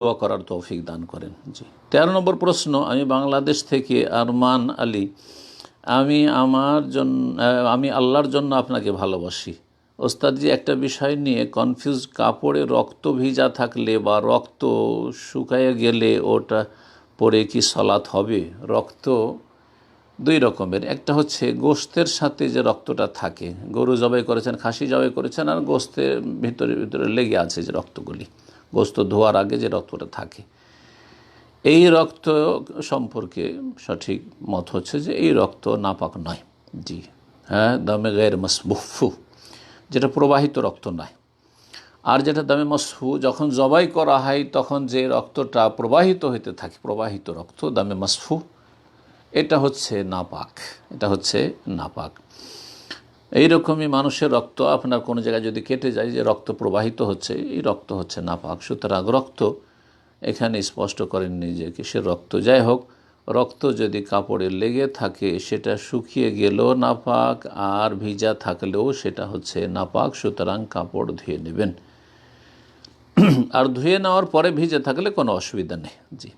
দোয়া করার তৌফিক দান করেন। জি, 13 নম্বর প্রশ্ন। আমি বাংলাদেশ থেকে আরমান আলী। আমি আল্লাহর জন্য আপনাকে ভালোবাসি। ওস্তাদজি, একটা বিষয় নিয়ে কনফিউজ। কাপড়ে রক্ত ভিজা থাকলে বা রক্ত শুকায় গেলে ওটা পরে কি সলাৎ হবে? রক্ত দুই রকমের। একটা হচ্ছে গোশতের সাথে যে রক্তটা থাকে, গরু জবাই করেছেন, খাসি জবাই করেছেন, আর গোশতের ভিতরে ভিতরে লেগে আছে যে রক্তগুলি, গোশত ধোয়ার আগে যে রক্তটা থাকে, এই রক্ত সম্পর্কে সঠিক মত হচ্ছে যে এই রক্ত নাপাক নয়। জি হ্যাঁ, দামে গায়ের মাসবুফু, যেটা প্রবাহিত রক্ত নয়। আর যেটা দামে মাসফু, যখন জবাই করা হয় তখন যে রক্তটা প্রবাহিত হতে থাকে, প্রবাহিত রক্ত দামে মাসফু, এটা হচ্ছে নাপাক, এটা হচ্ছে নাপাক। এইরকমই মানুষের রক্ত আপনার কোনো জায়গায় যদি কেটে যায়, যে রক্ত প্রবাহিত হচ্ছে, এই রক্ত হচ্ছে নাপাক। সুতরাং রক্ত এখানে স্পষ্ট করেননি যে কিসের রক্ত। যাই হোক, রক্ত যদি কাপড়ে লেগে থাকে সেটা শুকিয়ে গেলেও নাপাক, আর ভিজা থাকলেও সেটা হচ্ছে নাপাক। সুতরাং কাপড় ধুয়ে নেবেন, আর ধুয়ে নেওয়ার পরে ভিজে থাকলে কোনো অসুবিধা নেই। জি।